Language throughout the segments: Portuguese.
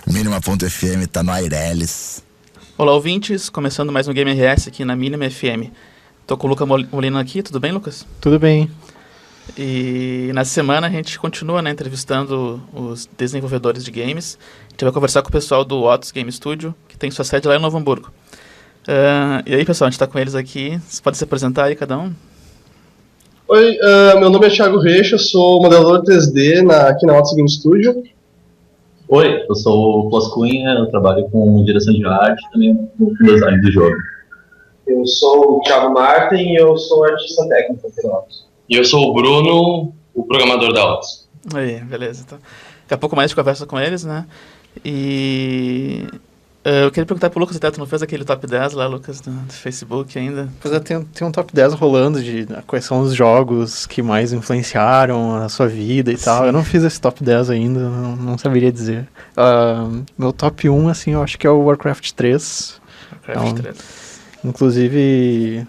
Mínima.fm tá no Aireles. Olá, ouvintes, começando mais um Game RS aqui na Mínima FM. Tô com o Lucas Molina aqui, tudo bem, Lucas? Tudo bem. E nessa semana a gente continua, entrevistando os desenvolvedores de games. A gente vai conversar com o pessoal do Otus Game Studio, que tem sua sede lá em Novo Hamburgo. E aí, pessoal, a gente tá com eles aqui. Vocês podem se apresentar aí, cada um? Oi, meu nome é Thiago Reixa, sou modelador 3D aqui na Otus Game Studio. Oi, eu sou o Plus Cunha, eu trabalho com direção de arte e também com design do jogo. Eu sou o Thiago Martin e eu sou artista técnico aqui na Otus. E eu sou o Bruno, o programador da Otus. Aí, beleza. Então, daqui a pouco mais a gente conversa com eles, né? E eu queria perguntar pro Lucas, até tu não fez aquele top 10 lá, Lucas, do Facebook ainda? Pois é, tem um top 10 rolando de quais são os jogos que mais influenciaram a sua vida e tal. Eu não fiz esse top 10 ainda, não saberia dizer. Meu top 1, assim, eu acho que é o Warcraft 3. Warcraft 3. Inclusive,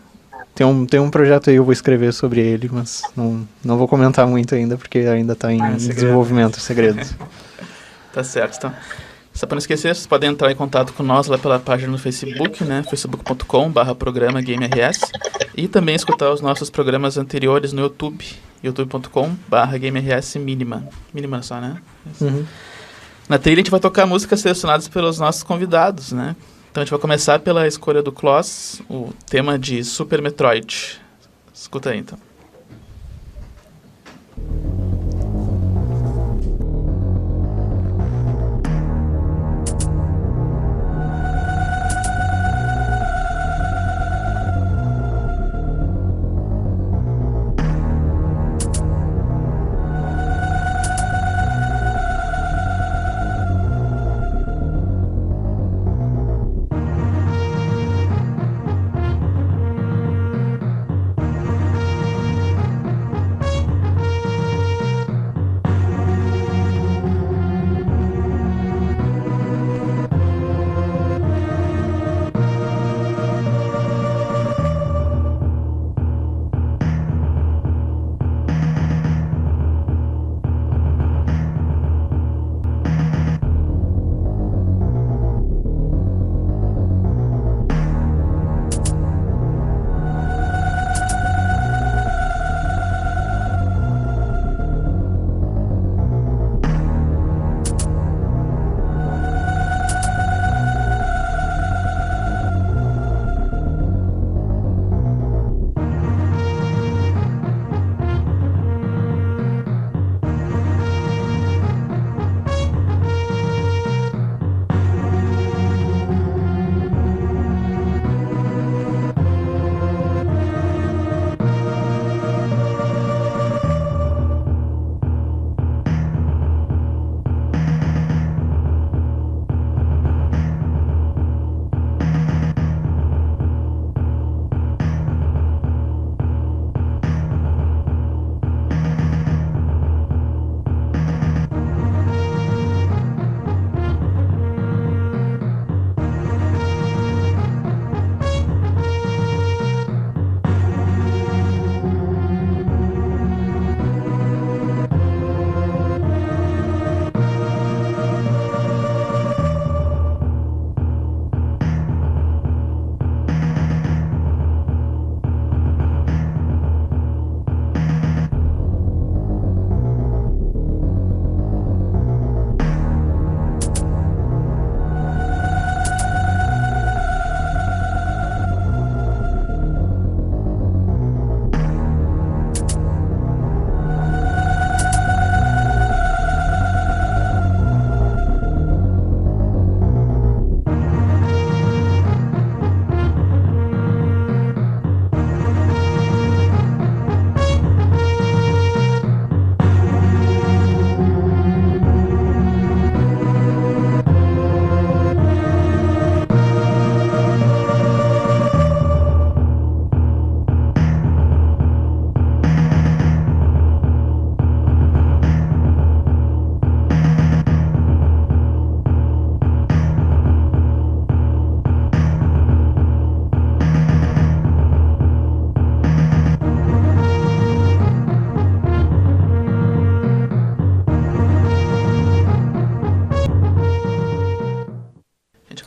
tem um projeto aí, eu vou escrever sobre ele, mas não vou comentar muito ainda, porque ainda tá em desenvolvimento, segredo. Tá certo, então. Só para não esquecer, vocês podem entrar em contato com nós lá pela página no Facebook, né? facebook.com/programa GameRS, e também escutar os nossos programas anteriores no YouTube, youtube.com/GameRS Mínima. Mínima só, né? Uhum. Na trilha a gente vai tocar músicas selecionadas pelos nossos convidados, né? Então a gente vai começar pela escolha do Kloss, o tema de Super Metroid. Escuta aí, então.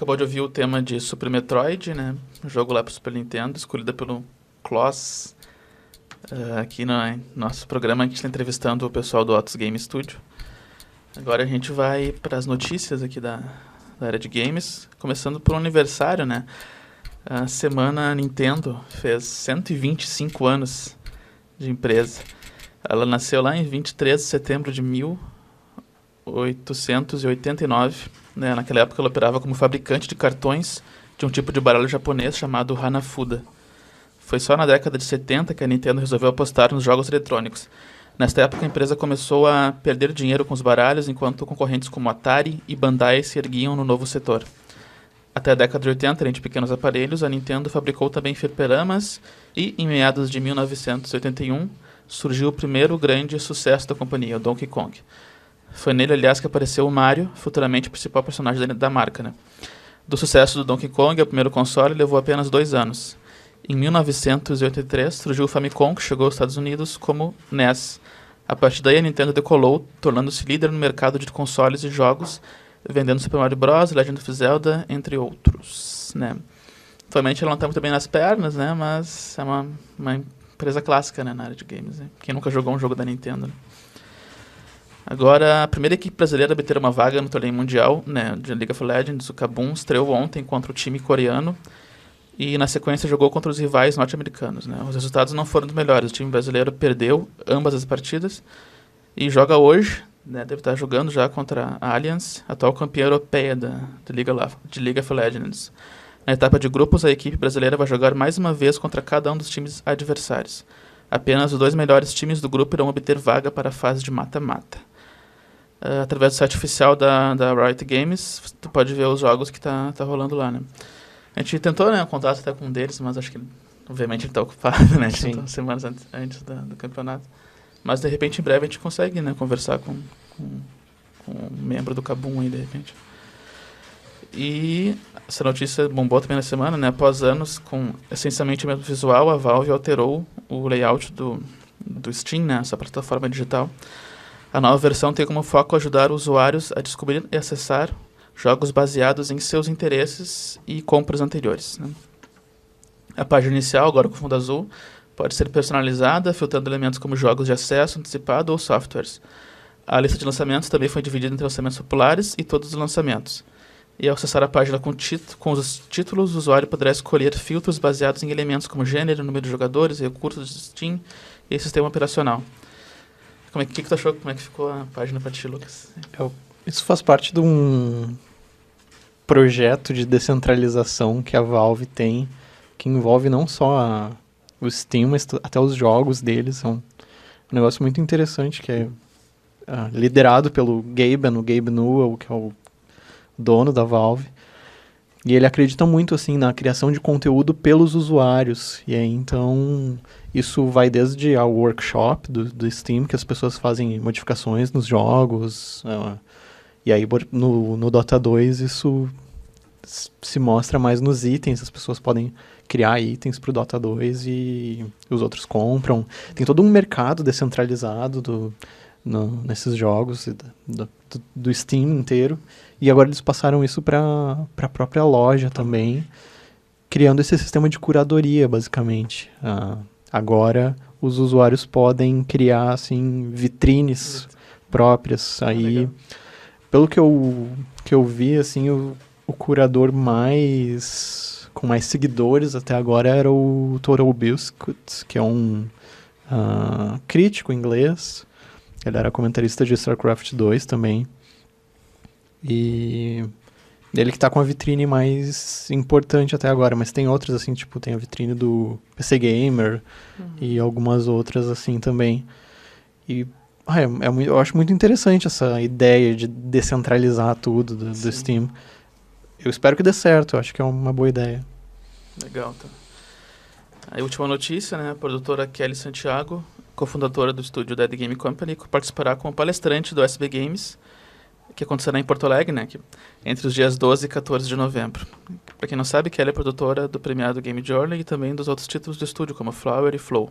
acabou de ouvir o tema de Super Metroid, né? Um jogo lá pro Super Nintendo, escolhido pelo Kloss. Aqui no nosso programa, a gente está entrevistando o pessoal do Otus Game Studio. Agora a gente vai para as notícias aqui da área de games, começando por um aniversário, né? A semana Nintendo fez 125 anos de empresa. Ela nasceu lá em 23 de setembro de 1889. Né? Naquela época ela operava como fabricante de cartões de um tipo de baralho japonês chamado Hanafuda. Foi só na década de 70 que a Nintendo resolveu apostar nos jogos eletrônicos. Nesta época a empresa começou a perder dinheiro com os baralhos, enquanto concorrentes como Atari e Bandai se erguiam no novo setor. Até a década de 80, além de pequenos aparelhos, a Nintendo fabricou também fliperamas e, em meados de 1981, surgiu o primeiro grande sucesso da companhia, o Donkey Kong. Foi nele, aliás, que apareceu o Mario, futuramente o principal personagem da marca. Né? Do sucesso do Donkey Kong, o primeiro console levou apenas 2 anos. Em 1983, surgiu o Famicom, que chegou aos Estados Unidos como NES. A partir daí, a Nintendo decolou, tornando-se líder no mercado de consoles e jogos, vendendo Super Mario Bros., Legend of Zelda, entre outros. Né? Atualmente ela não está muito bem nas pernas, né? Mas é uma empresa clássica, né, na área de games. Né? Quem nunca jogou um jogo da Nintendo? Né? Agora, a primeira equipe brasileira a obter uma vaga no torneio mundial, né, de League of Legends, o Kabum, estreou ontem contra o time coreano e, na sequência, jogou contra os rivais norte-americanos. Né? Os resultados não foram dos melhores. O time brasileiro perdeu ambas as partidas e joga hoje, né, deve estar jogando já contra a Allianz, atual campeã europeia de League of Legends. Na etapa de grupos, a equipe brasileira vai jogar mais uma vez contra cada um dos times adversários. Apenas os 2 melhores times do grupo irão obter vaga para a fase de mata-mata. Através do site oficial da Riot Games, tu pode ver os jogos que tá rolando lá, né? A gente tentou, né, um contato até com um deles, mas acho que, obviamente, ele tá ocupado, né? Tentou semanas antes do campeonato. Mas, de repente, em breve, a gente consegue, né, conversar com um membro do Kabum aí, de repente. E essa notícia bombou também na semana, né? Após anos com essencialmente o mesmo visual, a Valve alterou o layout do Steam, né, essa plataforma digital. A nova versão tem como foco ajudar usuários a descobrir e acessar jogos baseados em seus interesses e compras anteriores. Né? A página inicial, agora com fundo azul, pode ser personalizada, filtrando elementos como jogos de acesso antecipado ou softwares. A lista de lançamentos também foi dividida entre lançamentos populares e todos os lançamentos. E ao acessar a página com os títulos, o usuário poderá escolher filtros baseados em elementos como gênero, número de jogadores, recursos de Steam e sistema operacional. O que tu achou? Como é que ficou a página para ti, Lucas? Isso faz parte de um projeto de descentralização que a Valve tem, que envolve não só o Steam, mas até os jogos deles. É um negócio muito interessante, que é liderado pelo Gaben, o Gabe Newell, que é o dono da Valve. E ele acredita muito assim na criação de conteúdo pelos usuários. E aí, então, isso vai desde ao workshop do Steam, que as pessoas fazem modificações nos jogos. E aí, no Dota 2, isso se mostra mais nos itens. As pessoas podem criar itens para o Dota 2 e os outros compram. Tem todo um mercado descentralizado nesses jogos do Steam inteiro. E agora eles passaram isso para a própria loja também, criando esse sistema de curadoria, basicamente. Agora os usuários podem criar assim, vitrines próprias. Aí, pelo que eu vi, assim, o curador com mais seguidores até agora era o Total Biscuit, que é um crítico inglês. Ele era comentarista de StarCraft 2 também. E ele que tá com a vitrine mais importante até agora, mas tem outras assim, tipo, tem a vitrine do PC Gamer e algumas outras assim também. E eu acho muito interessante essa ideia de descentralizar tudo do Steam. Eu espero que dê certo, eu acho que é uma boa ideia. Legal, tá. A última notícia, né, a produtora Kelly Santiago, cofundadora do estúdio Dead Game Company, participará como palestrante do SB Games, que acontecerá em Porto Alegre, né, entre os dias 12 e 14 de novembro. Para quem não sabe, Kelly é produtora do premiado Game Journey e também dos outros títulos do estúdio, como Flower e Flow.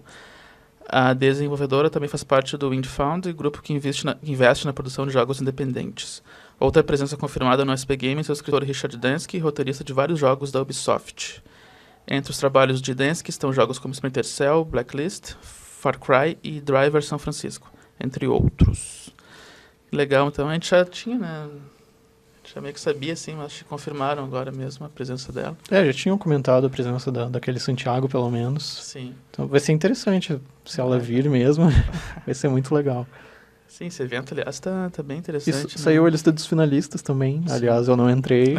A desenvolvedora também faz parte do Indie Found, grupo que investe na produção de jogos independentes. Outra presença confirmada no SP Games é o escritor Richard Dansky, roteirista de vários jogos da Ubisoft. Entre os trabalhos de Dansky estão jogos como Splinter Cell, Blacklist, Far Cry e Driver São Francisco, entre outros. Legal, então a gente já tinha, né? A gente já meio que sabia, assim, mas acho que confirmaram agora mesmo a presença dela. Já tinham comentado a presença daquele Santiago, pelo menos. Sim. Então vai ser interessante se ela vir mesmo. Vai ser muito legal. Sim, esse evento, aliás, tá bem interessante. Isso, saiu a lista dos finalistas também. Sim. Aliás, eu não entrei.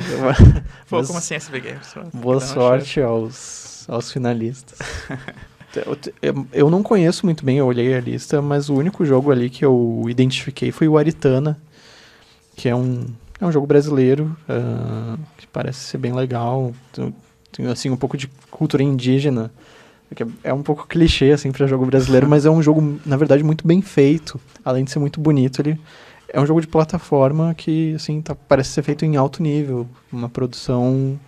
Pô, como assim SP Games? Boa sorte aos finalistas. Eu não conheço muito bem, eu olhei a lista, mas o único jogo ali que eu identifiquei foi o Aritana, que é um jogo brasileiro, que parece ser bem legal. Tem assim, um pouco de cultura indígena. É um pouco clichê, assim, para jogo brasileiro, mas é um jogo, na verdade, muito bem feito. Além de ser muito bonito, ele é um jogo de plataforma que, assim, parece ser feito em alto nível. Uma produção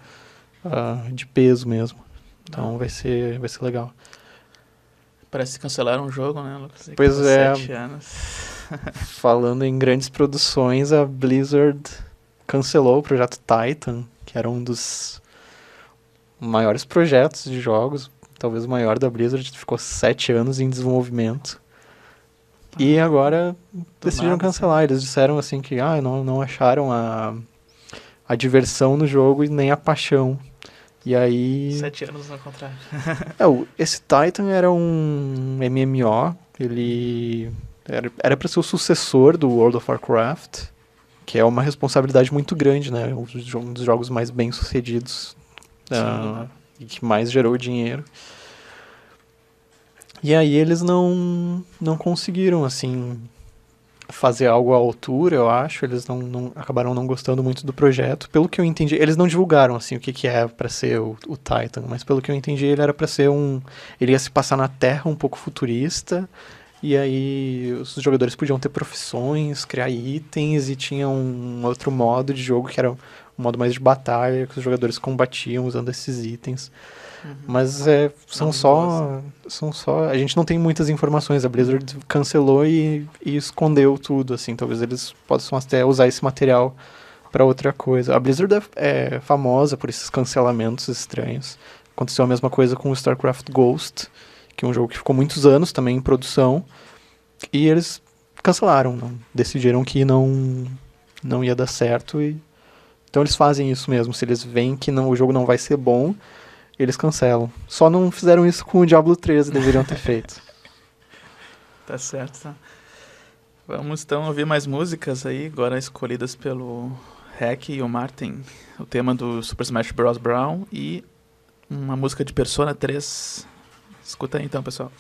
de peso mesmo. Então vai ser legal. Parece que cancelaram o jogo, né, Lucas? Pois é. 7 anos. Falando em grandes produções, a Blizzard cancelou o projeto Titan, que era um dos maiores projetos de jogos. Talvez o maior da Blizzard, ficou 7 anos em desenvolvimento. E agora decidiram cancelar. Eles disseram assim que não acharam a diversão no jogo e nem a paixão. E aí... 7 anos no contrário. Esse Titan era um MMO. Ele era para ser o sucessor do World of Warcraft, que é uma responsabilidade muito grande, né? Um dos jogos mais bem-sucedidos. E que mais gerou dinheiro. E aí eles não conseguiram, assim, fazer algo à altura, eu acho. Eles acabaram não gostando muito do projeto. Pelo que eu entendi, eles não divulgaram, assim, o que é para ser o Titan, mas pelo que eu entendi, ele era para ser ele ia se passar na Terra, um pouco futurista, e aí os jogadores podiam ter profissões, criar itens, e tinha um outro modo de jogo que era um modo mais de batalha, que os jogadores combatiam usando esses itens. Mas são só... A gente não tem muitas informações. A Blizzard cancelou e escondeu tudo, assim. Talvez eles possam até usar esse material para outra coisa. A Blizzard é famosa por esses cancelamentos estranhos. Aconteceu a mesma coisa com o StarCraft Ghost, que é um jogo que ficou muitos anos também em produção, e eles cancelaram. Decidiram que não ia dar certo. Então eles fazem isso mesmo. Se eles veem que o jogo não vai ser bom, eles cancelam. Só não fizeram isso com o Diablo 13, deveriam ter feito. Tá certo, tá. Vamos então ouvir mais músicas aí, agora escolhidas pelo Hack e o Martin. O tema do Super Smash Bros. Brawl e uma música de Persona 3. Escuta aí então, pessoal.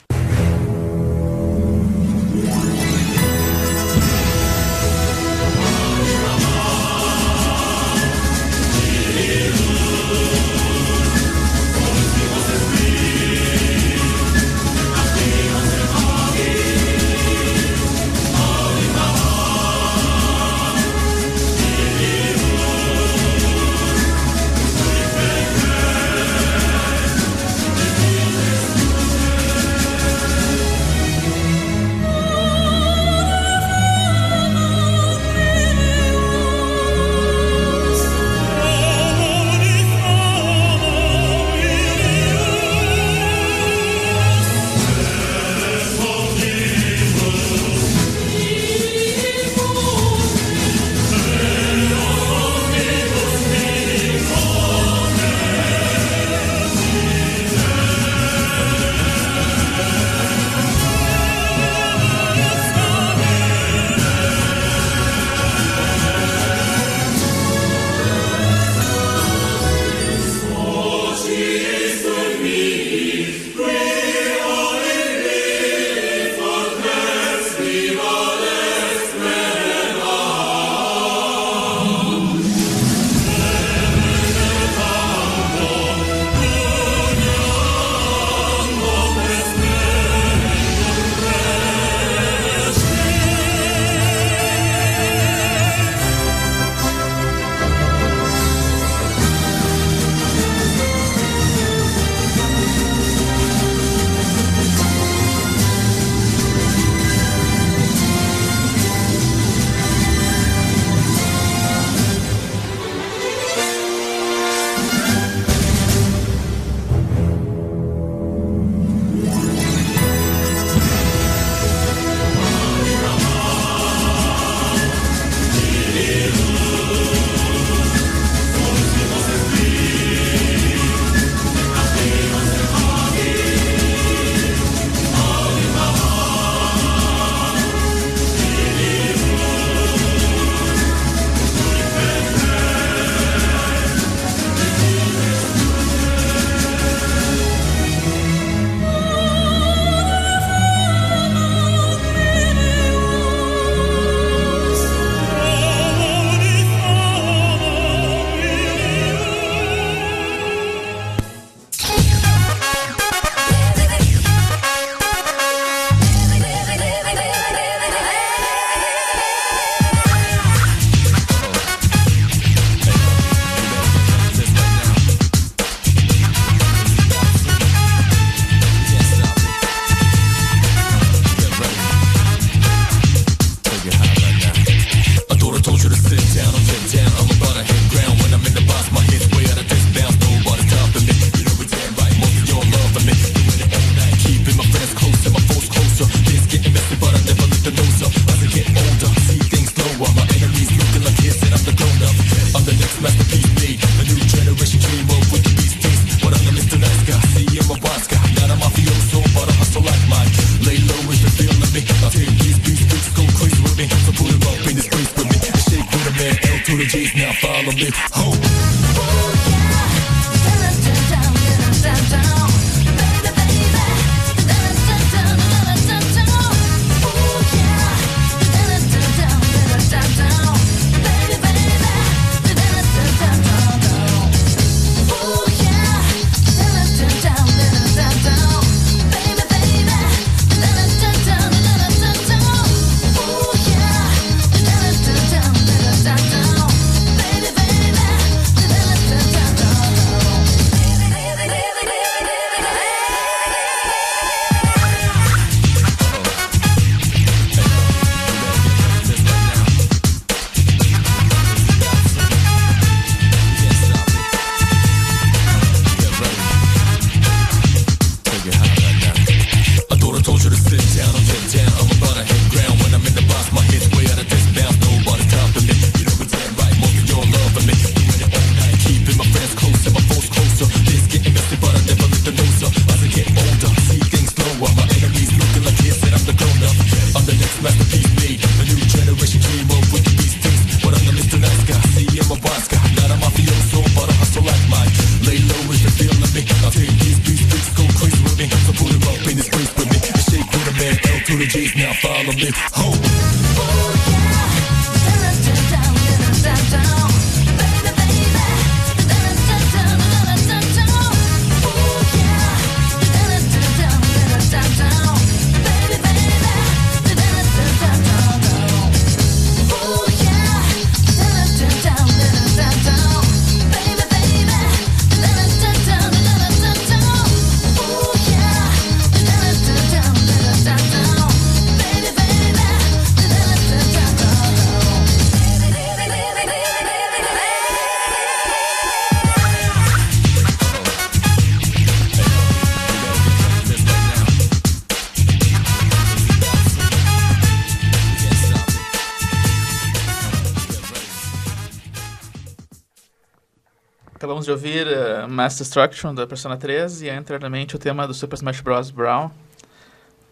Acabamos de ouvir Mass Destruction da Persona 3 e anteriormente o tema do Super Smash Bros. Brawl.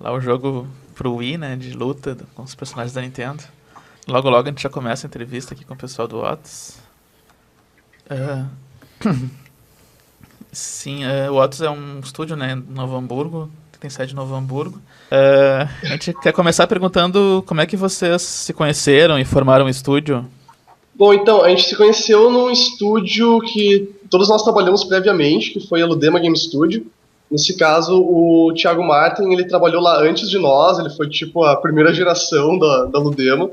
Lá o jogo pro Wii, né, de luta com os personagens da Nintendo. Logo logo a gente já começa a entrevista aqui com o pessoal do Otus. Sim, o Otus é um estúdio, né, em Novo Hamburgo, que tem sede em Novo Hamburgo. A gente quer começar perguntando como é que vocês se conheceram e formaram um estúdio. Bom, então, a gente se conheceu num estúdio que todos nós trabalhamos previamente, que foi a Ludema Game Studio. Nesse caso, o Thiago Martin, ele trabalhou lá antes de nós, ele foi tipo a primeira geração da Ludema.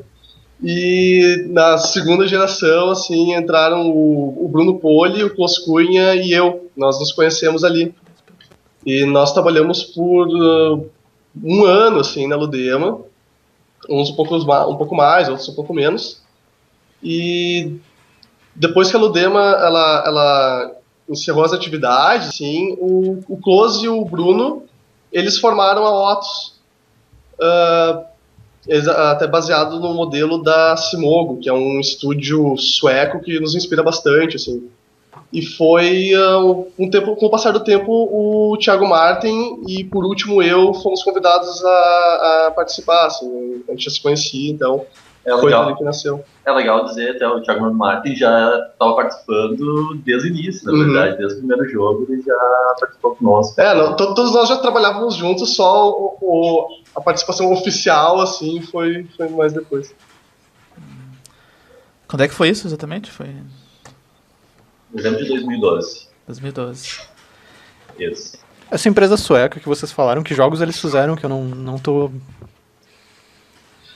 E na segunda geração, assim, entraram o Bruno Poli, o Clos Cunha e eu. Nós nos conhecemos ali. E nós trabalhamos por um ano, assim, na Ludema. Uns um pouco mais, outros um pouco menos. E depois que a Ludema ela encerrou as atividades, assim, o Close e o Bruno, eles formaram a Otus, até baseado no modelo da Simogo, que é um estúdio sueco que nos inspira bastante, assim. E foi, com o passar do tempo, o Thiago Martin e, por último, eu fomos convidados a participar, assim. A gente já se conhecia, então foi dali que nasceu. É legal dizer, até o Thiago Martin já estava participando desde o início, na verdade, desde o primeiro jogo ele já participou conosco. Todos nós já trabalhávamos juntos, só a participação oficial, assim, foi mais depois. Quando é que foi isso, exatamente? Foi Novembro de 2012. 2012. Isso. Essa empresa sueca que vocês falaram, que jogos eles fizeram, que eu não tô...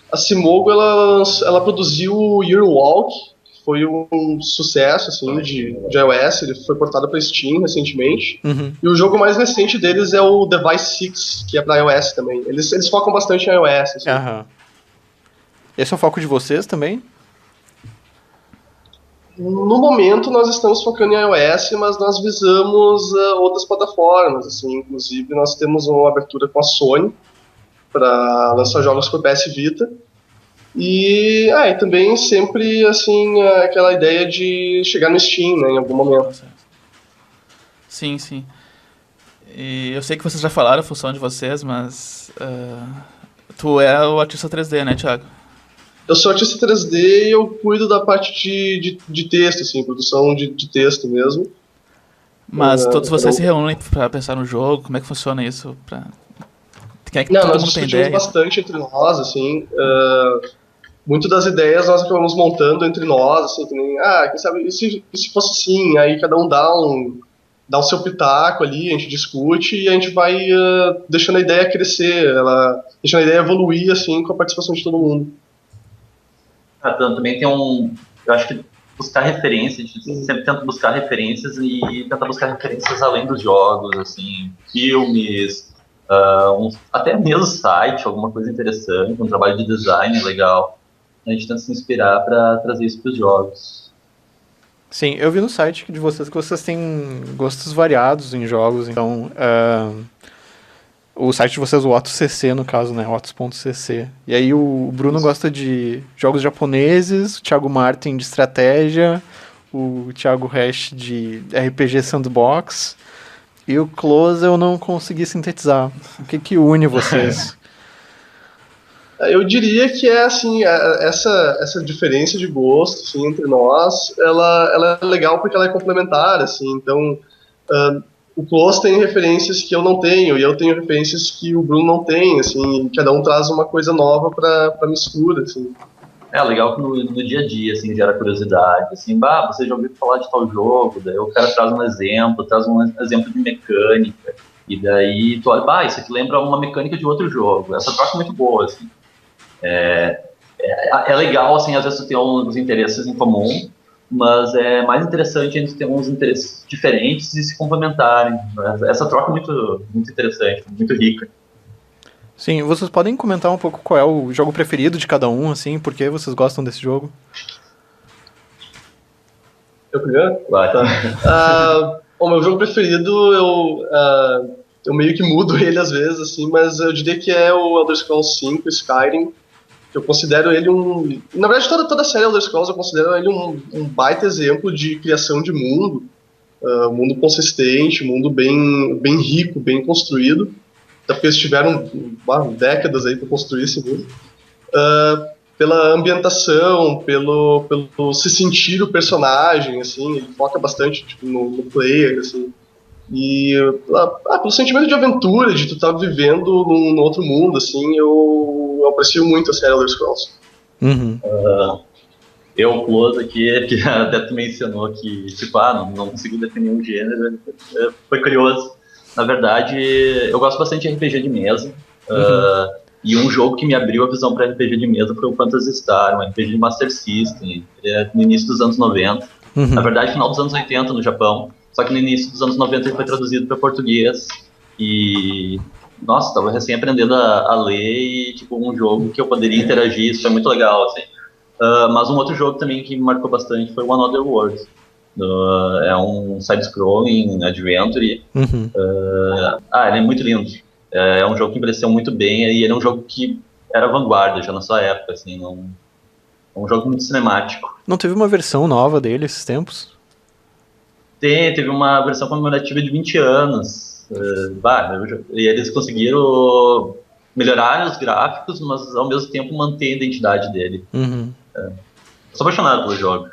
A Simogo, ela produziu o Year Walk, que foi um sucesso, assim, de iOS, ele foi portado para Steam recentemente. Uhum. E o jogo mais recente deles é o Device 6, que é para iOS também. Eles focam bastante em iOS. Assim. Uhum. Esse é o foco de vocês também? No momento nós estamos focando em iOS, mas nós visamos outras plataformas, assim, inclusive nós temos uma abertura com a Sony para lançar jogos para o PS Vita. E também sempre assim aquela ideia de chegar no Steam, né, em algum momento. Sim, sim. E eu sei que vocês já falaram a função de vocês, mas tu é o artista 3D, né, Thiago? Eu sou artista 3D e eu cuido da parte de texto, assim, produção de texto mesmo. Mas todos vocês se reúnem pra pensar no jogo? Como é que funciona isso? Quem é que Não, todo nós mundo tem discutimos ideia? bastante entre nós, assim. Muito das ideias nós acabamos montando entre nós, assim, que nem, quem sabe, e se fosse assim? Aí cada um dá o seu pitaco ali, a gente discute e a gente vai deixando a ideia crescer, deixando a ideia evoluir, assim, com a participação de todo mundo. Também tem eu acho que buscar referências, a gente sempre tenta buscar referências e tentar buscar referências além dos jogos, assim, filmes, até mesmo site, alguma coisa interessante, um trabalho de design legal. A gente tenta se inspirar para trazer isso para os jogos. Sim, eu vi no site de vocês que vocês têm gostos variados em jogos, então o site de vocês, o OtosCC no caso, né, otos.cc. E aí o Bruno gosta de jogos japoneses, o Thiago Martin de estratégia, o Thiago Hash de RPG Sandbox, e o Close eu não consegui sintetizar. O que une vocês? Eu diria que assim, essa diferença de gosto, assim, entre nós, ela é legal porque ela é complementar, assim, então o Close tem referências que eu não tenho, e eu tenho referências que o Bruno não tem, assim, cada um traz uma coisa nova pra mistura, assim. Legal que no dia a dia, assim, gera curiosidade, assim, você já ouviu falar de tal jogo, daí o cara traz um exemplo de mecânica, e daí tu olha, isso aqui lembra uma mecânica de outro jogo, essa troca é muito boa, assim. É legal, assim, às vezes tu tem uns interesses em comum, mas é mais interessante eles terem uns interesses diferentes e se complementarem. Essa troca é muito, muito interessante, muito rica. Sim, vocês podem comentar um pouco qual é o jogo preferido de cada um, assim, por que vocês gostam desse jogo? Eu primeiro? Vai. Tá. O meu jogo preferido, eu meio que mudo ele às vezes, assim, mas eu diria que é o Elder Scrolls V, Skyrim. Eu considero ele na verdade, toda a série Elder Scrolls eu considero ele um baita exemplo de criação de mundo. Mundo consistente, mundo bem rico, bem construído. Até porque eles tiveram décadas aí para construir esse mundo. Pela ambientação, pelo se sentir o personagem, assim, ele foca bastante tipo, no player, assim. E pelo sentimento de aventura, de tu estar vivendo num outro mundo, assim, eu aprecio muito a série Elder Scrolls. Uhum. O Close aqui, que até tu mencionou que, tipo, não consigo definir um gênero, foi curioso. Na verdade, eu gosto bastante de RPG de mesa, e um jogo que me abriu a visão para RPG de mesa foi o Phantasy Star, um RPG de Master System, no início dos anos 90. Na verdade, final dos anos 80 no Japão. Só que no início dos anos 90 ele foi traduzido para português e, nossa, estava recém aprendendo a ler e, tipo, um jogo que eu poderia interagir, isso foi muito legal, assim. Mas um outro jogo também que me marcou bastante foi o Another World. É um side-scrolling adventure. Ele é muito lindo. É um jogo que envelheceu muito bem e ele é um jogo que era vanguarda já na sua época, assim, é um jogo muito cinemático. Não teve uma versão nova dele esses tempos? Teve uma versão comemorativa de 20 anos. E eles conseguiram melhorar os gráficos, mas ao mesmo tempo manter a identidade dele. Sou apaixonado pelo jogo.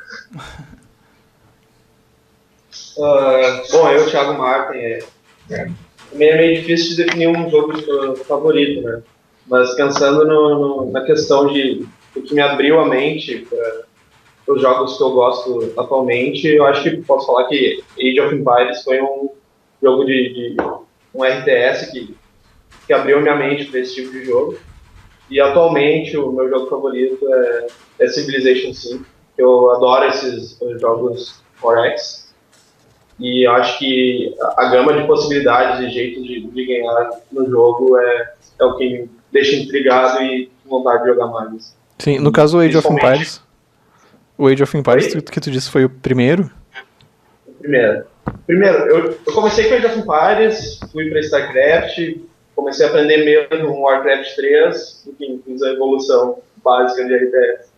Bom, eu, Thiago Martin, também é meio difícil de definir um jogo favorito, né? Mas pensando na questão de o que me abriu a mente para os jogos que eu gosto atualmente, eu acho que posso falar que Age of Empires foi um jogo de um RTS que abriu minha mente para esse tipo de jogo. E atualmente o meu jogo favorito é Civilization V. Eu adoro esses jogos 4X. E acho que a gama de possibilidades e jeitos de ganhar no jogo é o que me deixa intrigado e com vontade de jogar mais. Sim, no caso o Age of Empires. O Age of Empires que tu disse foi o primeiro? O primeiro, eu comecei com Age of Empires, fui para StarCraft, comecei a aprender mesmo um Warcraft 3, enfim, fiz a evolução básica de RTS.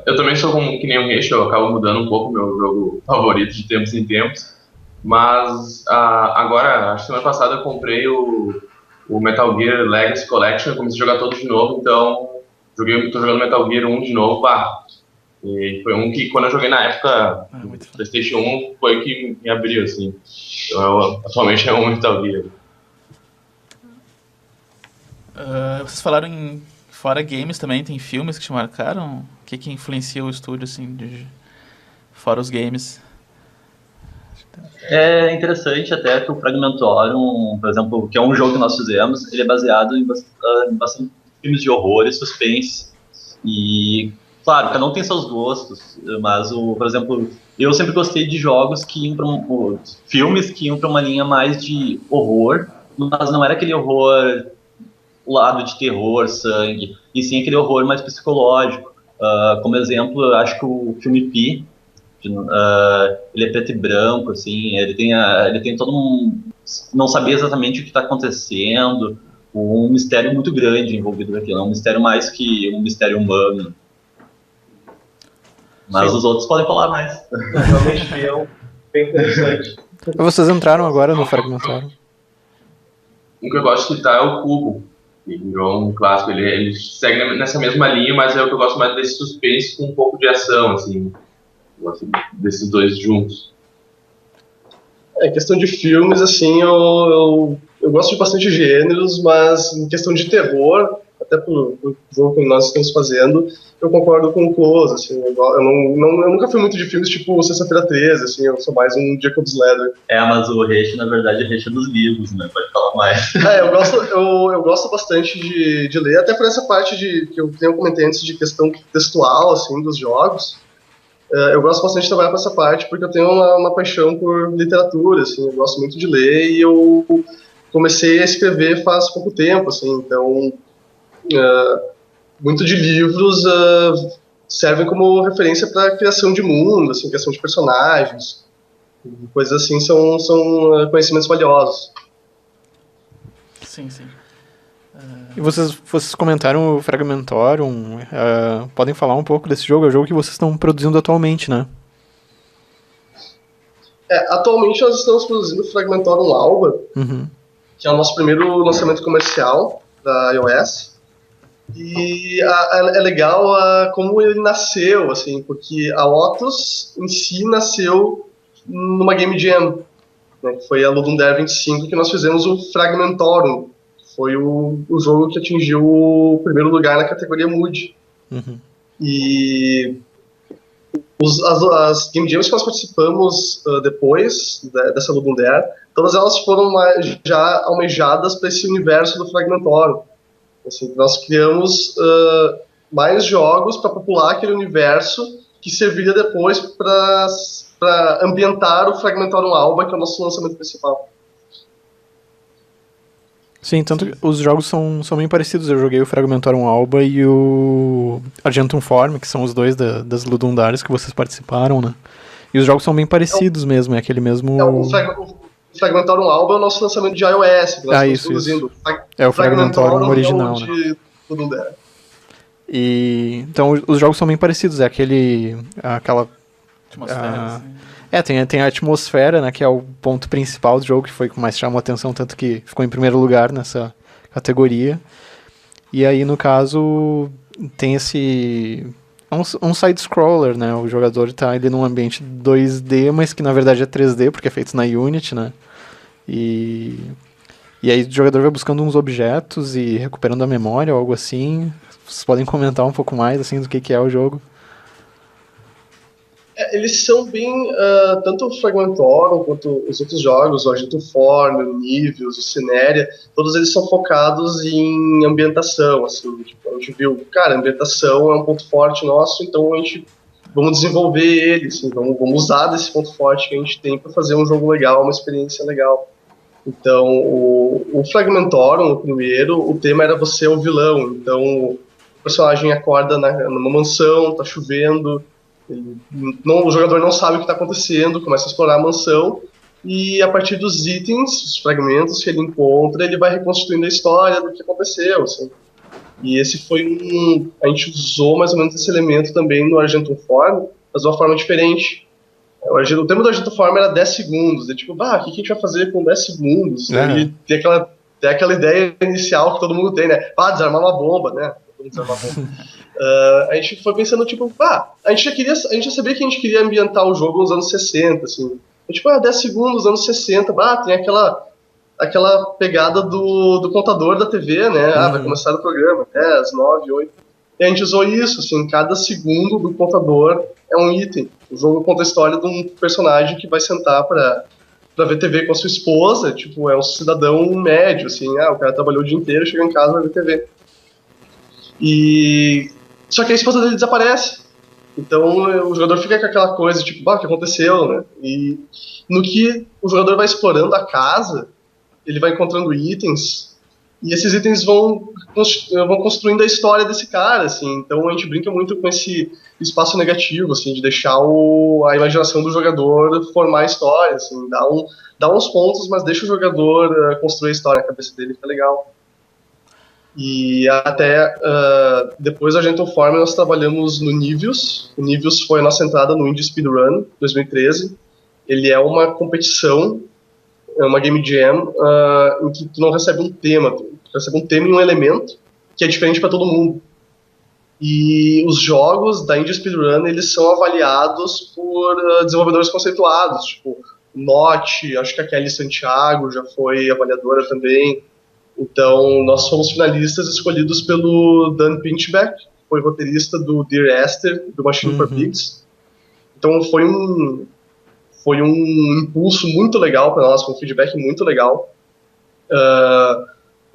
Eu também sou que nem o Rich, eu acabo mudando um pouco meu jogo favorito de tempos em tempos, mas agora, acho que semana passada eu comprei o o Metal Gear Legacy Collection, eu comecei a jogar todo de novo, então tô jogando Metal Gear 1 de novo, e foi um que quando eu joguei na época do muito foda. PlayStation 1 foi o que me abriu, assim. Então atualmente é um Metal Gear. Vocês falaram em fora games também, tem filmes que te marcaram? O que influencia o estúdio, assim, fora os games? É interessante até que o Fragmentorium, por exemplo, que é um jogo que nós fizemos, ele é baseado em bastante filmes de horror e suspense. E, claro, cada um tem seus gostos, mas, por exemplo, eu sempre gostei de jogos que iam para filmes que iam para uma linha mais de horror, mas não era aquele horror lado de terror, sangue, e sim aquele horror mais psicológico. Como exemplo, eu acho que o filme Pi, ele é preto e branco, assim, ele tem todo não saber exatamente o que está acontecendo, um mistério muito grande envolvido naquilo, é um mistério mais que um mistério humano. Mas os outros podem falar mais. Realmente é bem interessante. Vocês entraram agora no Fragmentorium? Um que eu gosto de citar é o Cubo, que virou um clássico. Ele segue nessa mesma linha, mas é o que eu gosto mais desse suspense com um pouco de ação, assim. Eu gosto desses dois juntos. Questão de filmes, assim, eu gosto de bastante gêneros, mas em questão de terror, até pro jogo que nós estamos fazendo, eu concordo com o Close, assim, eu nunca fui muito de filmes tipo Sexta-feira 13, assim, eu sou mais um Jacob's Ladder. Mas o Reishi, na verdade, é Reishi dos livros, né? Pode falar mais. Eu gosto bastante de ler, até por essa parte que eu comentei antes de questão textual, assim, dos jogos. Eu gosto bastante de trabalhar com essa parte porque eu tenho uma paixão por literatura, assim, eu gosto muito de ler e eu comecei a escrever faz pouco tempo, assim, então muito de livros servem como referência para a criação de mundo, assim, criação de personagens, coisas assim são conhecimentos valiosos. Sim, sim. E vocês comentaram o Fragmentorium, podem falar um pouco desse jogo? É o jogo que vocês estão produzindo atualmente, né? Atualmente nós estamos produzindo o Fragmentorium Alba, que é o nosso primeiro lançamento comercial da iOS. E é legal como ele nasceu, assim, porque a Otus em si nasceu numa Game Jam, né, que foi a Ludum Dare 25, que nós fizemos o Fragmentorium. Foi o jogo que atingiu o primeiro lugar na categoria Mood. E as Game Jams que nós participamos depois dessa Ludum Dare, todas elas foram já almejadas para esse universo do Fragmentorium. Assim, nós criamos mais jogos para popular aquele universo que serviria depois para ambientar o Fragmentorium Alba, que é o nosso lançamento principal. Sim, tanto que os jogos são bem parecidos. Eu joguei o Fragmentorium Alba e o Argentum Form, que são os dois das Ludum Dares que vocês participaram, né? E os jogos são bem parecidos mesmo, é aquele mesmo... O Fragmentorium Alba é o nosso lançamento de iOS, que nós estamos produzindo. É o Fragmentorium original, né? De Ludum Dare. E então os jogos são bem parecidos, é aquela Atmosfera, assim. Tem a atmosfera, né, que é o ponto principal do jogo, que foi o que mais chamou a atenção, tanto que ficou em primeiro lugar nessa categoria. E aí, no caso, tem esse... um side-scroller, né, o jogador tá ali num ambiente 2D, mas que na verdade é 3D, porque é feito na Unity, né, e aí o jogador vai buscando uns objetos e recuperando a memória ou algo assim. Vocês podem comentar um pouco mais, assim, do que é o jogo? Eles são bem, tanto o Fragmentorium quanto os outros jogos, o Argentum Form, o Niveus, o Cineria, todos eles são focados em ambientação, assim, tipo, a gente viu, cara, a ambientação é um ponto forte nosso, então vamos desenvolver ele, assim, vamos usar desse ponto forte que a gente tem para fazer um jogo legal, uma experiência legal. Então, o Fragmentorium, o primeiro, o tema era você é o vilão, então o personagem acorda numa mansão, tá chovendo, o jogador não sabe o que está acontecendo, começa a explorar a mansão e a partir dos itens, os fragmentos que ele encontra, ele vai reconstruindo a história do que aconteceu, assim. E esse foi a gente usou mais ou menos esse elemento também no Argentum Form, mas de uma forma diferente. O tema do Argentum Form era 10 segundos, tipo, o que a gente vai fazer com 10 segundos? E tem aquela tem aquela ideia inicial que todo mundo tem, né? Desarmar uma bomba, né? Todo mundo desarmar uma bomba. A gente foi pensando, tipo, a gente já sabia que a gente queria ambientar o jogo nos anos 60, assim. Tipo, 10 segundos, anos 60, tem aquela pegada do contador da TV, né? Vai começar o programa, 10, 9, 8. E a gente usou isso, assim, cada segundo do contador é um item. O jogo conta a história de um personagem que vai sentar pra ver TV com a sua esposa, tipo, é um cidadão médio, assim, o cara trabalhou o dia inteiro, chega em casa e vai ver TV. Só que a esposa dele desaparece. Então o jogador fica com aquela coisa, tipo, o que aconteceu, né? E no que o jogador vai explorando a casa, ele vai encontrando itens, e esses itens vão construindo a história desse cara, assim. Então a gente brinca muito com esse espaço negativo, assim, de deixar a imaginação do jogador formar a história, assim, dá uns pontos, mas deixa o jogador construir a história na cabeça dele, fica legal. E até depois da Gentle Form nós trabalhamos no Niveus. O Niveus foi a nossa entrada no Indie Speedrun 2013. Ele é uma competição, é uma game jam em que tu não recebe um tema, tu recebe um tema e um elemento que é diferente para todo mundo. E os jogos da Indie Speedrun, eles são avaliados por desenvolvedores conceituados, tipo Notch, acho que a Kelly Santiago já foi avaliadora também. Então, nós fomos finalistas escolhidos pelo Dan Pinchbeck, que foi roteirista do Dear Esther, do Machine for Pigs. Então, foi um impulso muito legal para nós, um feedback muito legal.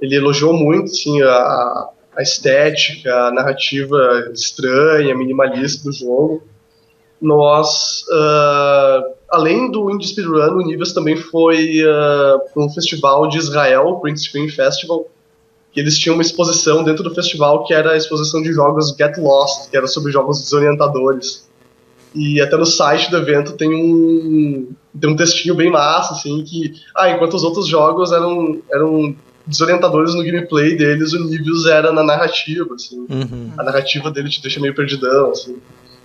Ele elogiou muito, assim, a estética, a narrativa estranha, minimalista do jogo. Nós, além do Indie Speedrun, o Niveus também foi para um festival de Israel, o Print Screen Festival, que eles tinham uma exposição dentro do festival que era a exposição de jogos Get Lost, que era sobre jogos desorientadores. E até no site do evento tem um textinho bem massa, assim, que enquanto os outros jogos eram desorientadores no gameplay deles, o Niveus era na narrativa, assim. A narrativa dele te deixa meio perdidão, assim.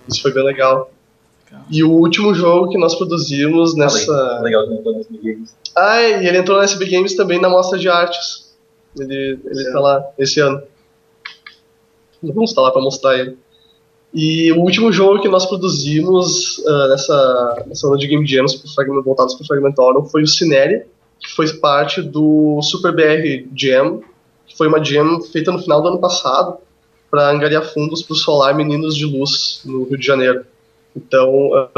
Isso foi bem legal. E o último jogo que nós produzimos nessa... Legal que ele entrou na SB Games. E ele entrou na SB Games também na Mostra de Artes. Ele tá lá esse ano. Vamos estar lá pra mostrar ele. E o último jogo que nós produzimos nessa onda de Game Jams voltados para o Fragmentorum foi o Cineri, que foi parte do Super BR Jam, que foi uma jam feita no final do ano passado para angariar fundos para o Solar Meninos de Luz, no Rio de Janeiro. Então,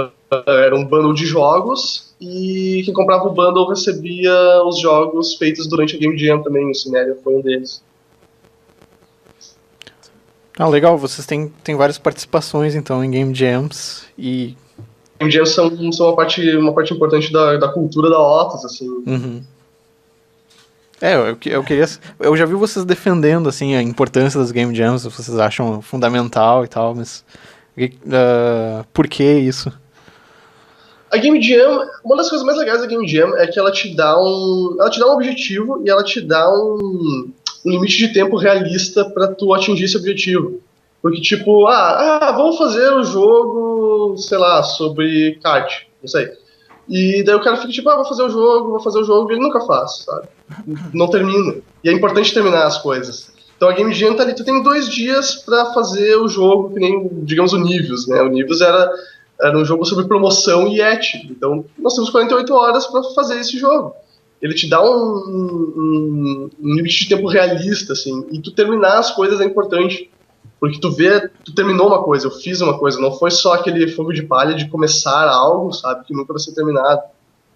era um bundle de jogos, e quem comprava o bundle recebia os jogos feitos durante a Game Jam também. O Cineri foi um deles. Legal, vocês têm várias participações, então, em Game Jams, e... Game Jams são uma parte importante da cultura da OTAS, assim. Eu já vi vocês defendendo, assim, a importância das Game Jams, vocês acham fundamental e tal, mas... por que isso? A Game Jam, uma das coisas mais legais da Game Jam é que ela te dá um objetivo, e ela te dá um limite de tempo realista pra tu atingir esse objetivo. Porque, tipo, vamos fazer um jogo, sei lá, sobre kart, não sei. E daí o cara fica tipo, vou fazer o jogo, e ele nunca faz, sabe? Não termina. E é importante terminar as coisas. Então a Game Jam tá ali, tu tem 2 dias pra fazer o jogo, que nem, digamos, o Niveus, né? O Niveus era um jogo sobre promoção e ética. Então nós temos 48 horas pra fazer esse jogo. Ele te dá um limite de tempo realista, assim, e tu terminar as coisas é importante, porque tu terminou uma coisa, eu fiz uma coisa, não foi só aquele fogo de palha de começar algo, sabe, que nunca vai ser terminado.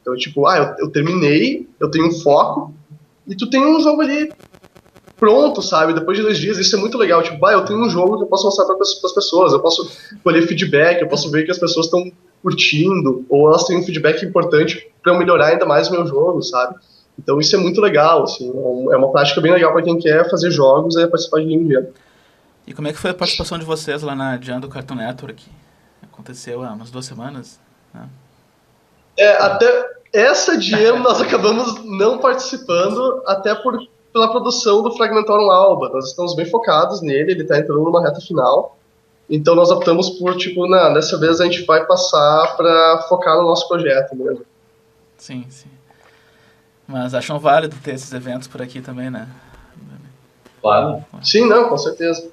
Então, tipo, eu terminei, eu tenho um foco, e tu tem um jogo ali pronto, sabe, depois de 2 dias. Isso é muito legal, tipo, eu tenho um jogo que eu posso mostrar para as pessoas, eu posso colher feedback, eu posso ver que as pessoas estão curtindo, ou elas têm um feedback importante para eu melhorar ainda mais o meu jogo, sabe. Então isso é muito legal, assim, é uma prática bem legal para quem quer fazer jogos, participar de Game Jam. E como é que foi a participação de vocês lá na Jam do Cartoon Network? Aconteceu há umas 2 semanas, né? Até essa Jam nós acabamos não participando, até pela produção do Fragmentorum Alba. Nós estamos bem focados nele, ele está entrando numa reta final. Então nós optamos por, tipo, dessa vez a gente vai passar para focar no nosso projeto mesmo. Sim, sim. Mas acham válido ter esses eventos por aqui também, né? Claro. Sim, não, com certeza.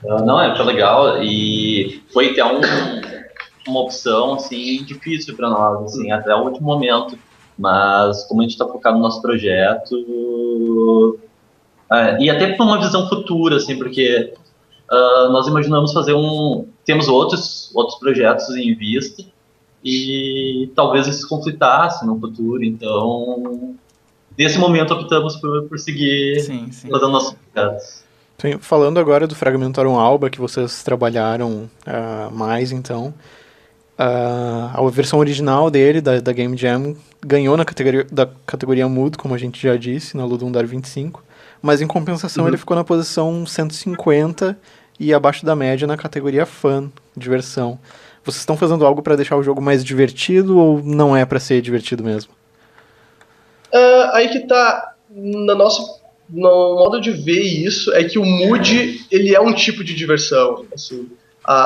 Não, foi legal e foi até uma opção, assim, difícil para nós, assim, até o último momento. Mas como a gente está focado no nosso projeto, e até para uma visão futura, assim, porque nós imaginamos fazer temos outros projetos em vista e talvez isso conflitasse no futuro, então nesse momento optamos por seguir fazendo nossos projetos. Falando agora do Fragmentarium Alba, que vocês trabalharam mais, então, a versão original dele, da Game Jam, ganhou na categoria Mood, como a gente já disse, na Ludum Dare 25, mas em compensação ele ficou na posição 150 e abaixo da média na categoria Fun, diversão. Vocês estão fazendo algo para deixar o jogo mais divertido ou não é para ser divertido mesmo? Aí que tá, no modo de ver isso, é que o Mood, ele é um tipo de diversão, assim.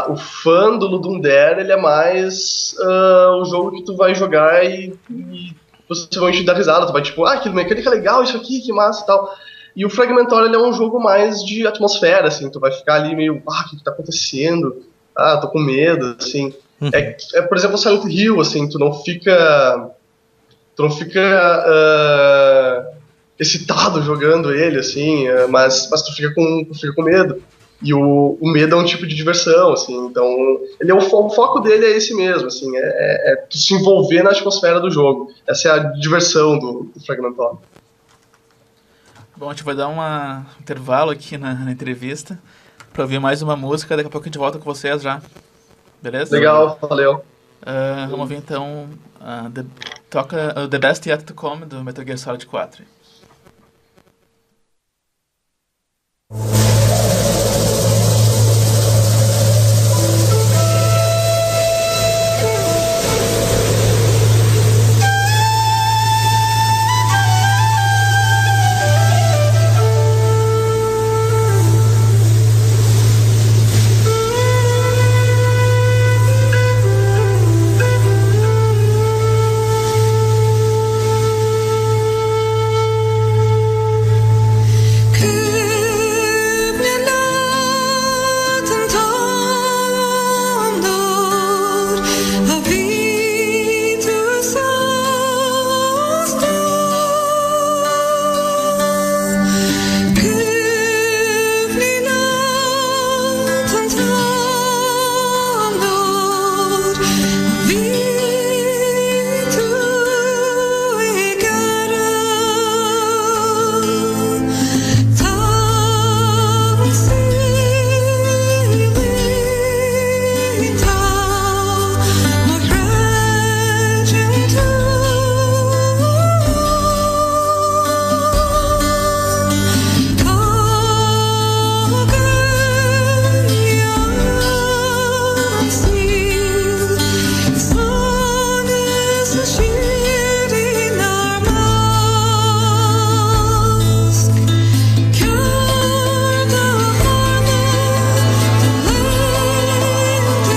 O fã do Ludum Dare, ele é mais o jogo que tu vai jogar e possivelmente dar risada, tu vai tipo, que mecânica legal isso aqui, que massa e tal. E o Fragmentarium, ele é um jogo mais de atmosfera, assim, tu vai ficar ali meio, o que tá acontecendo? Tô com medo, assim. Por exemplo, o Silent Hill, assim, tu não fica excitado jogando ele, assim, mas tu fica com medo. E o medo é um tipo de diversão, assim, então o foco dele é esse mesmo, assim, tu se envolver na atmosfera do jogo. Essa é a diversão do Fragmentarium. Bom, a gente vai dar um intervalo aqui na entrevista para ouvir mais uma música, daqui a pouco a gente volta com vocês já, beleza? Legal, valeu. Vamos ouvir então, toca The Best Yet to Come do Metal Gear Solid 4.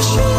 Show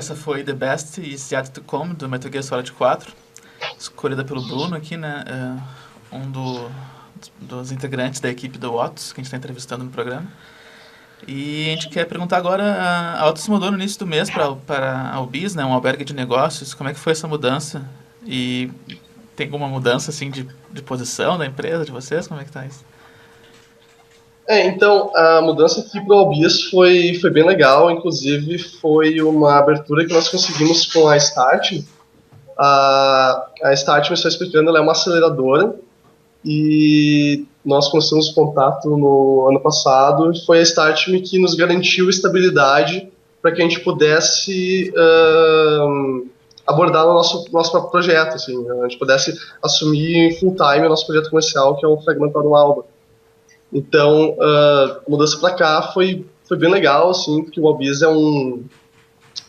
essa foi The Best Is Yet To Come, do Metal Gear Solid 4, escolhida pelo Bruno aqui, né? Dos integrantes da equipe do Otus, que a gente está entrevistando no programa. E a gente quer perguntar agora, a Otus mudou no início do mês para a Ubis, né? Um albergue de negócios. Como é que foi essa mudança? E tem alguma mudança, assim, de posição da empresa, de vocês? Como é que tá isso? Então, a mudança aqui para o Albias foi bem legal, inclusive foi uma abertura que nós conseguimos com a Start. A Start, me estou explicando, ela é uma aceleradora, e nós começamos o contato no ano passado, e foi a Start que nos garantiu estabilidade para que a gente pudesse abordar o nosso próprio projeto, assim, a gente pudesse assumir full time o nosso projeto comercial, que é o Fragmentarium Alba. Então, a mudança para cá foi bem legal, assim, porque o Albiz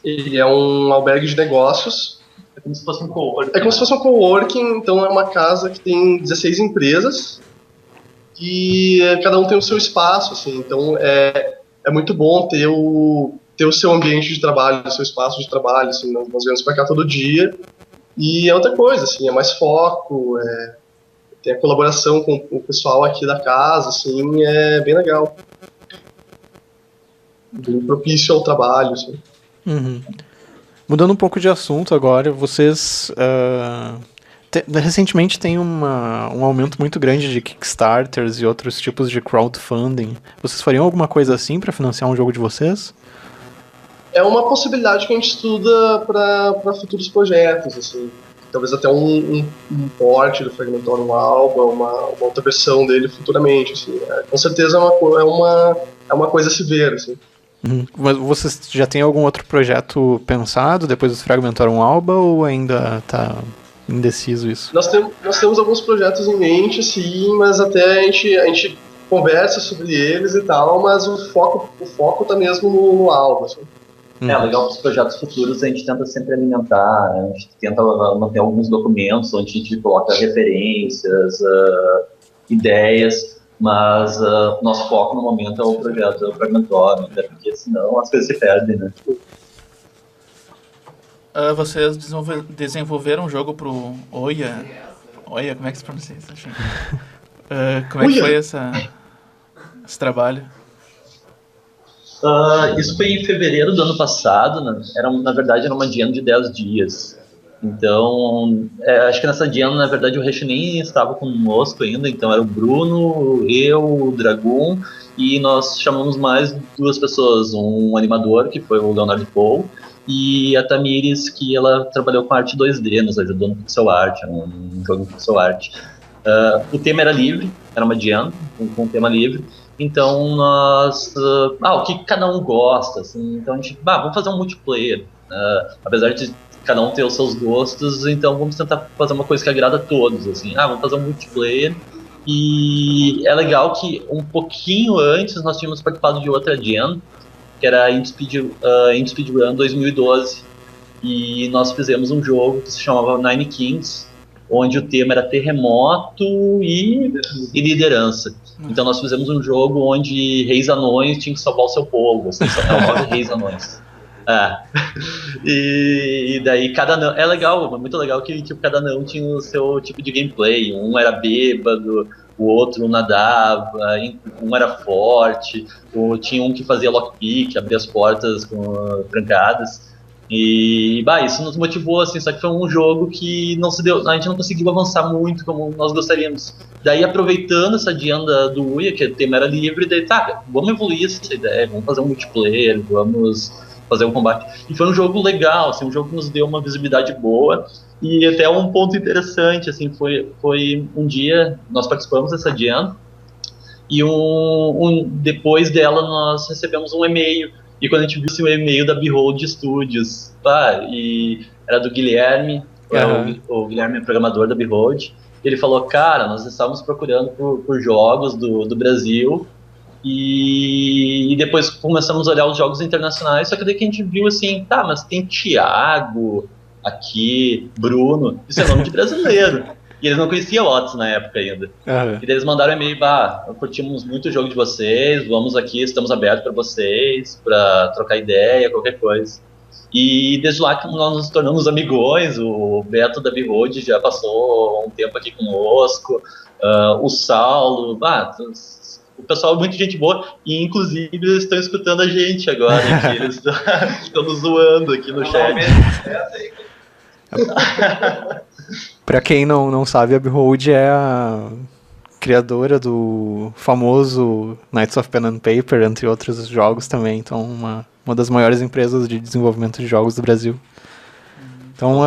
ele é um albergue de negócios. É como se fosse um coworking. É como se fosse um coworking, então é uma casa que tem 16 empresas e cada um tem o seu espaço, assim, então é muito bom ter o seu ambiente de trabalho, o seu espaço de trabalho, assim, nós viemos para cá todo dia. E é outra coisa, assim, é mais foco, tem a colaboração com o pessoal aqui da casa, assim, é bem legal. Bem propício ao trabalho, assim. Uhum. Mudando um pouco de assunto agora, vocês recentemente tem um aumento muito grande de Kickstarters e outros tipos de crowdfunding. Vocês fariam alguma coisa assim para financiar um jogo de vocês? É uma possibilidade que a gente estuda para futuros projetos, assim. Talvez até um port do Fragmentarium Alba, uma outra versão dele futuramente, assim. Com certeza é uma coisa a se ver, assim. Mas vocês já têm algum outro projeto pensado depois do Fragmentarium Alba, ou ainda está indeciso isso? Nós temos alguns projetos em mente, assim, mas até a gente conversa sobre eles e tal, mas o foco tá mesmo no Alba, assim. Legal, os projetos futuros a gente tenta sempre alimentar, a gente tenta manter alguns documentos onde a gente coloca referências, ideias, mas nosso foco no momento é o projeto Fragmentarium, até porque senão as coisas se perdem, né? Vocês desenvolveram um jogo pro Ouya, como é que se pronuncia isso? Como é que foi esse trabalho? Isso foi em fevereiro do ano passado, né? Na verdade era uma jam de 10 dias. Então, acho que nessa jam, na verdade, o Reich nem estava conosco ainda, então era o Bruno, eu, o Dragon, e nós chamamos mais 2 pessoas, um animador, que foi o Leonardo Paul, e a Tamires, que ela trabalhou com arte 2D, nos ajudou no pixel art, um jogo em pixel art. O tema era livre, era uma jam com um tema livre. Então nós, o que cada um gosta, assim, então a gente, vamos fazer um multiplayer, apesar de cada um ter os seus gostos, então vamos tentar fazer uma coisa que agrada a todos, assim, vamos fazer um multiplayer. E é legal que um pouquinho antes nós tínhamos participado de outra jam, que era a Indie Speedrun 2012, e nós fizemos um jogo que se chamava Nine Kings, onde o tema era terremoto e liderança. Então nós fizemos um jogo onde reis anões tinham que salvar o seu povo, assim, reis anões. E daí cada anão, é legal, muito legal que tipo, cada anão tinha o seu tipo de gameplay. Um era bêbado, o outro nadava, um era forte, tinha um que fazia lockpick, abria as portas trancadas. E isso nos motivou, assim, só que foi um jogo que a gente não conseguiu avançar muito como nós gostaríamos. Daí, aproveitando essa agenda do Ouya, que o tema era livre, daí vamos evoluir essa ideia, vamos fazer um multiplayer, vamos fazer um combate. E foi um jogo legal, assim, um jogo que nos deu uma visibilidade boa. E até um ponto interessante, assim, foi um dia, nós participamos dessa agenda, e depois dela nós recebemos um e-mail. E quando a gente viu o e-mail da Behold Studios, e era do Guilherme, o Guilherme é programador da Behold, ele falou, cara, nós estávamos procurando por jogos do Brasil, e depois começamos a olhar os jogos internacionais, só que daí que a gente viu assim, mas tem Thiago aqui, Bruno, isso é nome de brasileiro. E eles não conheciam o Otis na época ainda. E daí eles mandaram um e-mail, curtimos muito o jogo de vocês, vamos aqui, estamos abertos para vocês, para trocar ideia, qualquer coisa. E desde lá que nós nos tornamos amigões, o Beto da B-Road já passou um tempo aqui conosco, o Saulo, o pessoal é muito gente boa, e inclusive eles estão escutando a gente agora, que eles estão nos zoando aqui no chat. Pra quem não sabe, a Behold é a criadora do famoso Knights of Pen and Paper, entre outros jogos também. Então, uma das maiores empresas de desenvolvimento de jogos do Brasil. Então,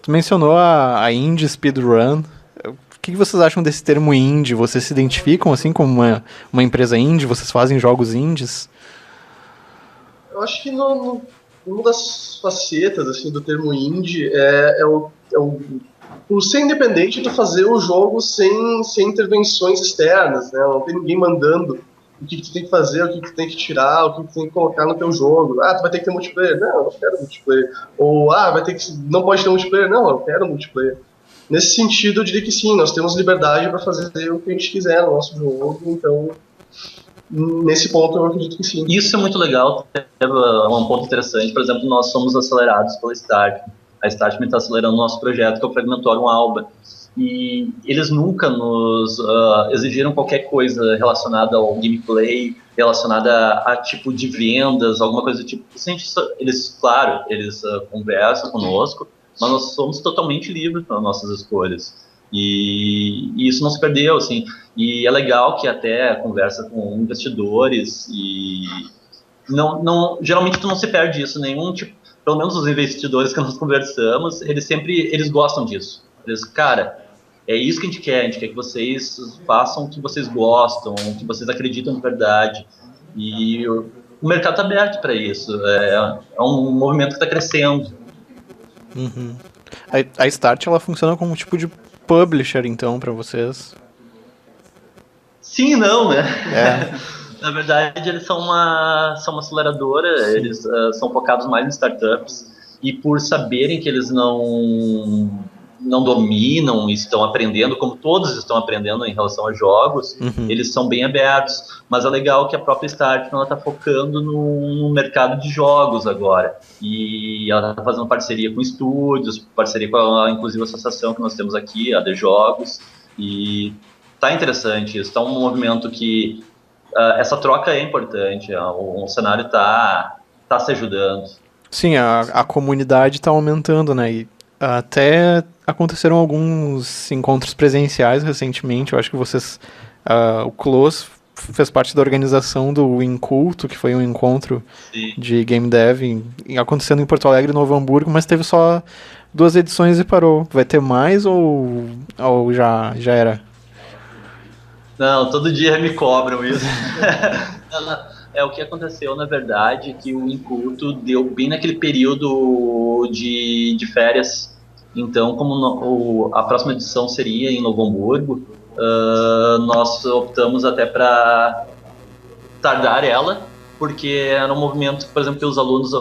tu mencionou a Indie Speedrun. O que vocês acham desse termo indie? Vocês se identificam assim como uma empresa indie? Vocês fazem jogos indies? Eu acho que uma das facetas assim, do termo indie é o ser independente de fazer o jogo sem intervenções externas, né? Não tem ninguém mandando o que tu tem que fazer, o que tu tem que tirar, o que tu tem que colocar no teu jogo. Tu vai ter que ter multiplayer. Não, eu não quero multiplayer. Ou, não pode ter multiplayer. Não, eu quero multiplayer. Nesse sentido, eu diria que sim, nós temos liberdade para fazer o que a gente quiser no nosso jogo, então, nesse ponto, eu acredito que sim. Isso é muito legal, é um ponto interessante. Por exemplo, nós somos acelerados pela Start. A Startme está acelerando o nosso projeto, que é o Fragmentorium Alba. E eles nunca nos exigiram qualquer coisa relacionada ao gameplay, relacionada a tipo de vendas, alguma coisa do tipo. Eles conversam conosco, mas nós somos totalmente livres para nossas escolhas. E isso não se perdeu, assim. E é legal que até conversa com investidores e geralmente tu não se perde isso, nenhum tipo. Pelo menos os investidores que nós conversamos, eles gostam disso. Cara, é isso que a gente quer que vocês façam o que vocês gostam, o que vocês acreditam de verdade. E o mercado está aberto para isso. É um movimento que está crescendo. Uhum. A Start, ela funciona como um tipo de publisher, então, para vocês? Sim e não, né? É. Na verdade, eles são uma aceleradora, sim. Eles são focados mais em startups, e por saberem que eles não dominam e estão aprendendo, como todos estão aprendendo em relação a jogos, eles são bem abertos. Mas é legal que a própria Start está focando no mercado de jogos agora, e ela está fazendo parceria com estúdios, parceria com inclusive a associação que nós temos aqui, a The Jogos, e está interessante isso, está um movimento que essa troca é importante, o cenário está se ajudando. Sim, a comunidade está aumentando, né? E até aconteceram alguns encontros presenciais recentemente. Eu acho que vocês... o Close fez parte da organização do Inculto, que foi um encontro Sim. de Game Dev acontecendo em Porto Alegre e Novo Hamburgo, mas teve só 2 edições e parou. Vai ter mais ou já era? Não, todo dia me cobram isso. O que aconteceu, na verdade, que o Inculto deu bem naquele período de férias. Então, como a próxima edição seria em Novo Hamburgo, nós optamos até para tardar ela, porque era um movimento, por exemplo, que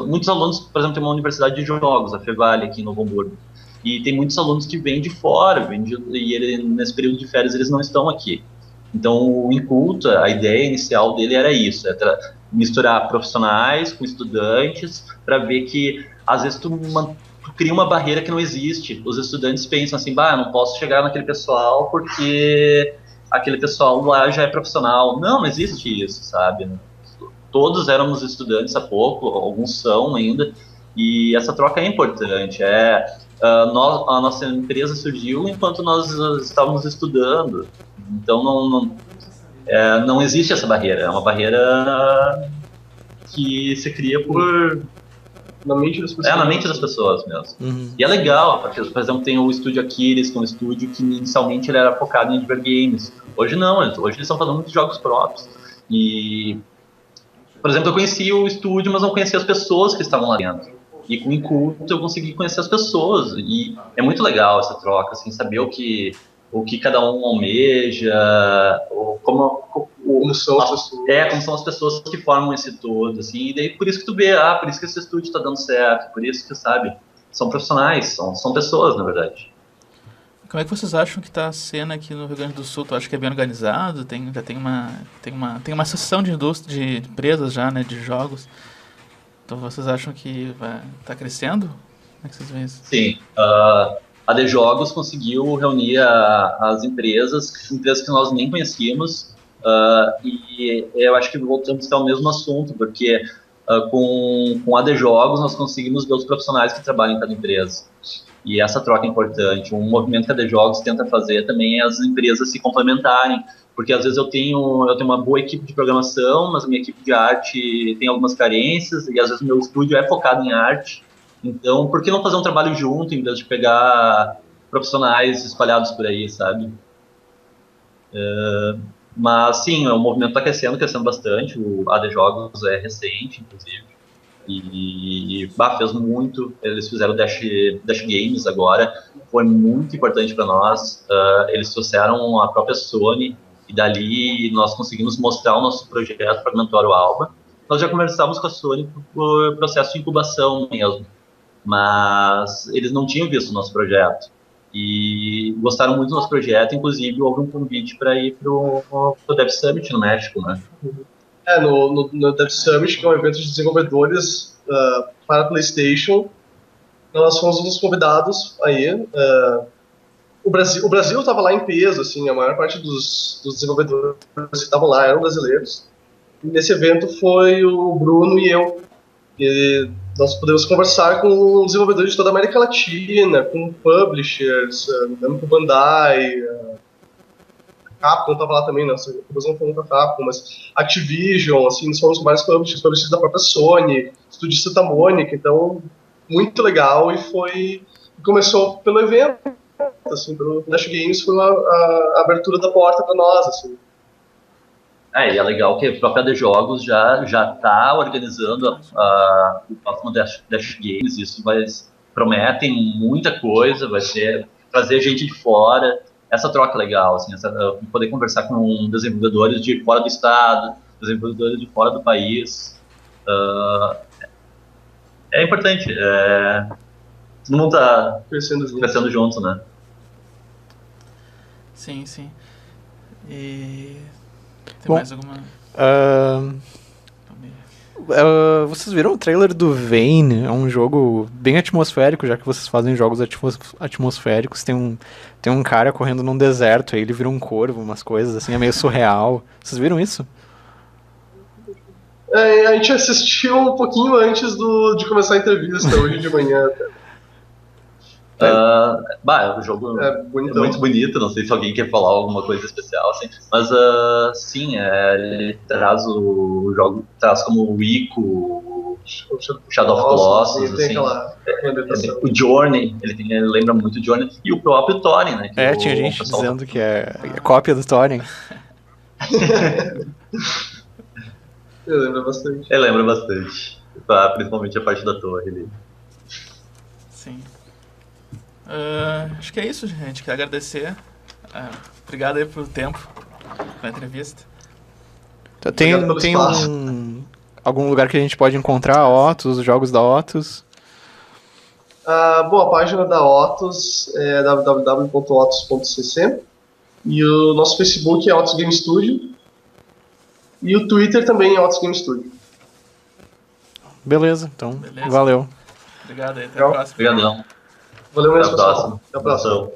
muitos alunos, por exemplo, tem uma universidade de jogos, a Fevale, aqui em Novo Hamburgo, e tem muitos alunos que vêm de fora, nesse período de férias eles não estão aqui. Então, o Inculto, a ideia inicial dele era isso, misturar profissionais com estudantes, para ver que, às vezes, tu cria uma barreira que não existe. Os estudantes pensam assim, eu não posso chegar naquele pessoal porque aquele pessoal lá já é profissional. Não existe isso, sabe? Todos éramos estudantes há pouco, alguns são ainda, e essa troca é importante. A nossa empresa surgiu enquanto nós estávamos estudando, então não existe essa barreira, é uma barreira que se cria na mente das pessoas. Na mente das pessoas mesmo. Uhum. E é legal, porque, por exemplo, tem o estúdio Aquiles, que é um estúdio que inicialmente ele era focado em adver games. Hoje não, hoje eles estão fazendo muitos jogos próprios. E, por exemplo, eu conheci o estúdio, mas não conhecia as pessoas que estavam lá dentro. E com o Inculto eu consegui conhecer as pessoas, e é muito legal essa troca, assim, saber o que cada um almeja, como são as pessoas. Como são as pessoas que formam esse todo, assim, e daí por isso que tu vê, por isso que esse estúdio está dando certo, por isso que, sabe, são profissionais, são pessoas, na verdade. Como é que vocês acham que está a cena aqui no Rio Grande do Sul? Tu acha que é bem organizado? Tem uma associação de indústria, de empresas já, né, de jogos? Então vocês acham que tá crescendo? Como é que vocês veem isso? Sim. A The Jogos conseguiu reunir as empresas que nós nem conhecíamos, e eu acho que voltamos ao mesmo assunto, porque com a The Jogos nós conseguimos ver os profissionais que trabalham em cada empresa. E essa troca é importante. Um movimento que a The Jogos tenta fazer também é as empresas se complementarem, porque às vezes eu tenho uma boa equipe de programação, mas a minha equipe de arte tem algumas carências, e às vezes o meu estúdio é focado em arte. Então, por que não fazer um trabalho junto, em vez de pegar profissionais espalhados por aí, sabe? Mas, sim, o movimento está crescendo bastante. A The Jogos é recente, inclusive. E fez muito. Eles fizeram Dash Games agora. Foi muito importante para nós. Eles trouxeram a própria Sony. E dali nós conseguimos mostrar o nosso projeto Fragmentório Alba. Nós já conversávamos com a Sony por processo de incubação mesmo. Mas eles não tinham visto o nosso projeto e gostaram muito do nosso projeto. Inclusive houve um convite para ir pro Dev Summit no México, né? No Dev Summit, que é um evento de desenvolvedores para PlayStation, nós fomos um dos convidados aí. O Brasil estava lá em peso, assim, a maior parte dos desenvolvedores que estavam lá eram brasileiros. E nesse evento foi o Bruno e eu. E nós podemos conversar com desenvolvedores de toda a América Latina, com publishers, com o Bandai, a Capcom estava lá também, nós não falamos com a Capcom, mas Activision, assim, nós fomos com vários publishers da própria Sony, Estúdio Santa Mônica, então, muito legal, e começou pelo evento, assim, pelo Dash Games, foi a abertura da porta para nós, assim. E é legal que a própria The Jogos já está organizando o próximo Dash Games. Isso prometem muita coisa, vai ser trazer gente de fora. Essa troca é legal, assim, poder conversar com desenvolvedores de fora do estado, desenvolvedores de fora do país. É importante. Todo mundo está crescendo junto, né? Sim, sim. E... Tem Bom, mais alguma... vocês viram o trailer do Vayne? É um jogo bem atmosférico, já que vocês fazem jogos atmosféricos. Tem um cara correndo num deserto, aí ele vira um corvo, umas coisas assim, é meio surreal. Vocês viram isso? A gente assistiu um pouquinho antes de começar a entrevista, hoje de manhã. O jogo é muito bonito, não sei se alguém quer falar alguma coisa especial, assim, mas sim, ele traz o jogo, traz como o Ico, o Shadow of Colossus, assim, o Journey, ele lembra muito o Journey, e o próprio Thorin, né? Tinha gente dizendo que é cópia do Thorin. Lembra bastante. Lembra bastante, principalmente a parte da torre ali. Sim. Acho que é isso, gente. Quero agradecer. Obrigado aí pelo tempo, pela entrevista. Tem algum lugar que a gente pode encontrar a Otus, os jogos da Otus? A página da Otus é www.otus.cc e o nosso Facebook é Otus Game Studio e o Twitter também é Otus Game Studio. Beleza, então valeu. Obrigado aí, até a próxima. Obrigadão. Valeu mesmo, pessoal. Até a próxima.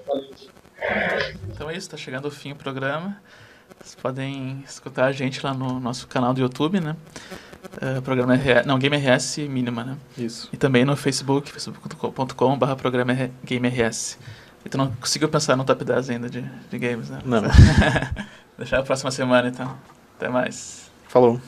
Então é isso, tá chegando o fim do programa. Vocês podem escutar a gente lá no nosso canal do YouTube, né? Programa Game RS Mínima, né? Isso. E também no Facebook, facebook.com/programa Game RS. E tu não conseguiu pensar no top 10 ainda de games, né? Não. Deixar a próxima semana, então. Até mais. Falou.